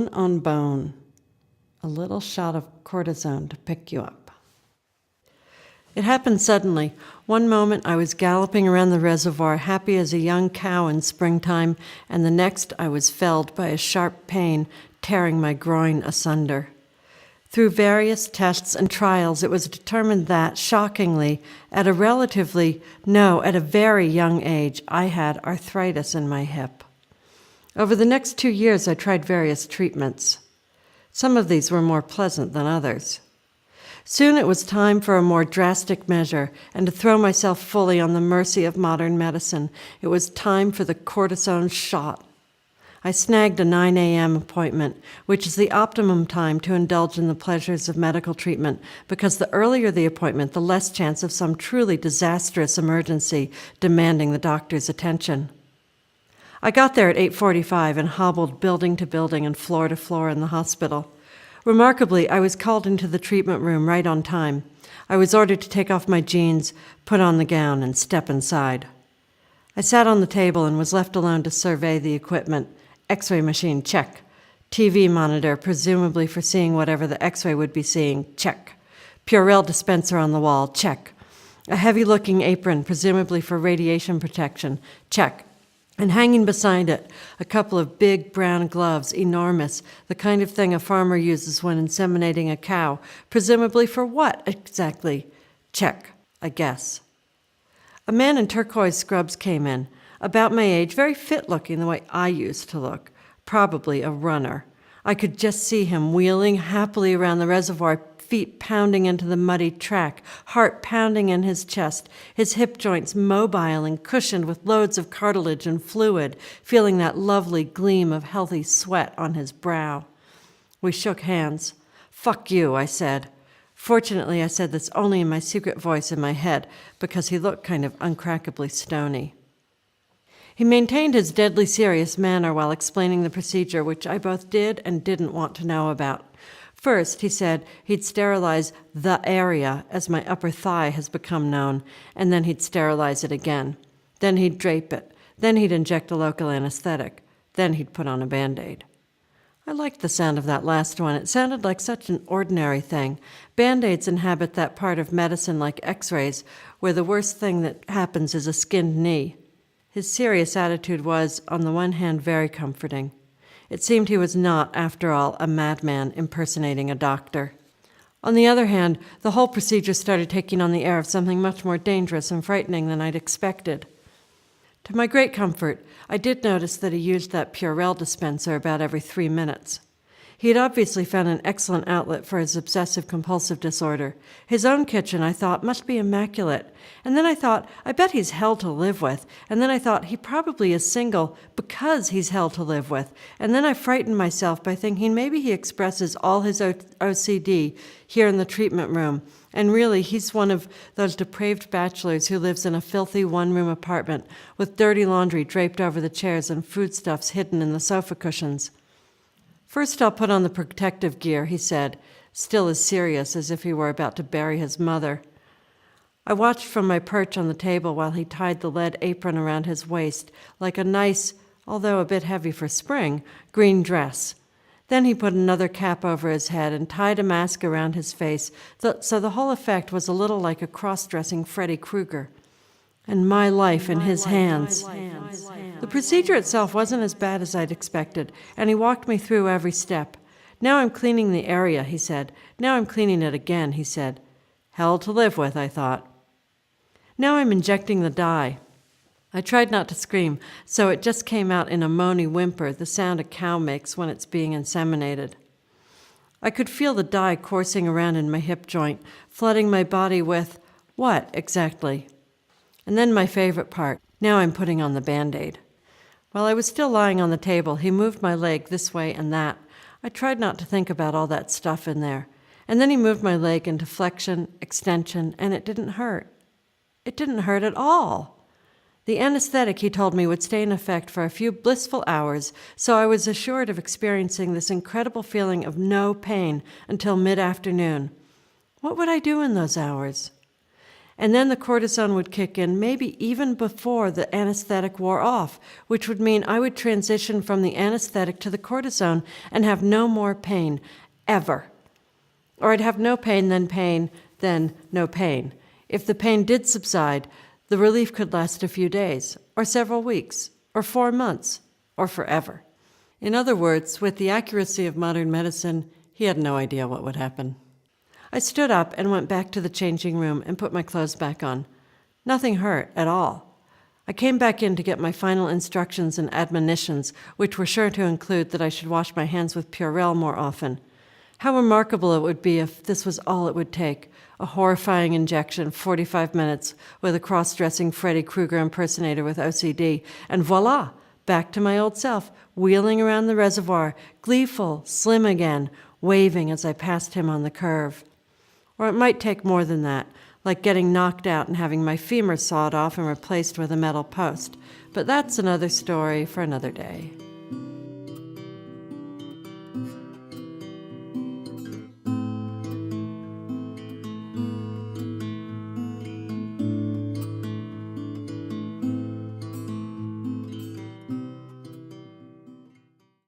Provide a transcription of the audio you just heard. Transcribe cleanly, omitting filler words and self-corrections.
bone on bone. A little shot of cortisone to pick you up. It happened suddenly. One moment I was galloping around the reservoir, happy as a young cow in springtime, and the next I was felled by a sharp pain tearing my groin asunder. Through various tests and trials, it was determined that, shockingly, at a very young age, I had arthritis in my hip. Over the next 2 years, I tried various treatments. Some of these were more pleasant than others. Soon it was time for a more drastic measure and to throw myself fully on the mercy of modern medicine. It was time for the cortisone shot. I snagged a 9 a.m. appointment, which is the optimum time to indulge in the pleasures of medical treatment, because the earlier the appointment, the less chance of some truly disastrous emergency demanding the doctor's attention. I got there at 8:45 and hobbled building to building and floor to floor in the hospital. Remarkably, I was called into the treatment room right on time. I was ordered to take off my jeans, put on the gown, and step inside. I sat on the table and was left alone to survey the equipment. X-ray machine, check. TV monitor, presumably for seeing whatever the X-ray would be seeing, check. Purell dispenser on the wall, check. A heavy-looking apron, presumably for radiation protection, check. And hanging beside it, a couple of big brown gloves, enormous, the kind of thing a farmer uses when inseminating a cow, presumably for what exactly? Check, I guess. A man in turquoise scrubs came in, about my age, very fit-looking the way I used to look, probably a runner. I could just see him wheeling happily around the reservoir, feet pounding into the muddy track, heart pounding in his chest, his hip joints mobile and cushioned with loads of cartilage and fluid, feeling that lovely gleam of healthy sweat on his brow. We shook hands. "Fuck you," I said. Fortunately, I said this only in my secret voice in my head, because he looked kind of uncrackably stony. He maintained his deadly serious manner while explaining the procedure, which I both did and didn't want to know about. First, he said he'd sterilize the area, as my upper thigh has become known, and then he'd sterilize it again. Then he'd drape it. Then he'd inject a local anesthetic. Then he'd put on a Band-Aid. I liked the sound of that last one. It sounded like such an ordinary thing. Band-Aids inhabit that part of medicine like X-rays, where the worst thing that happens is a skinned knee. His serious attitude was, on the one hand, very comforting. It seemed he was not, after all, a madman impersonating a doctor. On the other hand, the whole procedure started taking on the air of something much more dangerous and frightening than I'd expected. To my great comfort, I did notice that he used that Purell dispenser about every 3 minutes. He had obviously found an excellent outlet for his obsessive-compulsive disorder. His own kitchen, I thought, must be immaculate. And then I thought, I bet he's hell to live with. And then I thought, he probably is single because he's hell to live with. And then I frightened myself by thinking maybe he expresses all his OCD here in the treatment room. And really, he's one of those depraved bachelors who lives in a filthy one-room apartment with dirty laundry draped over the chairs and foodstuffs hidden in the sofa cushions. "First I'll put on the protective gear," he said, still as serious as if he were about to bury his mother. I watched from my perch on the table while he tied the lead apron around his waist like a nice, although a bit heavy for spring, green dress. Then he put another cap over his head and tied a mask around his face, so the whole effect was a little like a cross-dressing Freddy Krueger. And my life in his hands. The procedure itself wasn't as bad as I'd expected, and he walked me through every step. "Now I'm cleaning the area," he said. "Now I'm cleaning it again," he said. Hell to live with, I thought. "Now I'm injecting the dye." I tried not to scream, so it just came out in a moany whimper, the sound a cow makes when it's being inseminated. I could feel the dye coursing around in my hip joint, flooding my body with what, exactly? And then my favorite part, now I'm putting on the Band-Aid. While I was still lying on the table, he moved my leg this way and that. I tried not to think about all that stuff in there. And then he moved my leg into flexion, extension, and it didn't hurt. It didn't hurt at all. The anesthetic, he told me, would stay in effect for a few blissful hours, so I was assured of experiencing this incredible feeling of no pain until mid-afternoon. What would I do in those hours? And then the cortisone would kick in, maybe even before the anesthetic wore off, which would mean I would transition from the anesthetic to the cortisone and have no more pain, ever. Or I'd have no pain, then no pain. If the pain did subside, the relief could last a few days, or several weeks, or 4 months, or forever. In other words, with the accuracy of modern medicine, he had no idea what would happen. I stood up and went back to the changing room and put my clothes back on. Nothing hurt at all. I came back in to get my final instructions and admonitions, which were sure to include that I should wash my hands with Purell more often. How remarkable it would be if this was all it would take, a horrifying injection, 45 minutes, with a cross-dressing Freddy Krueger impersonator with OCD, and voila, back to my old self, wheeling around the reservoir, gleeful, slim again, waving as I passed him on the curve. Or it might take more than that, like getting knocked out and having my femur sawed off and replaced with a metal post. But that's another story for another day.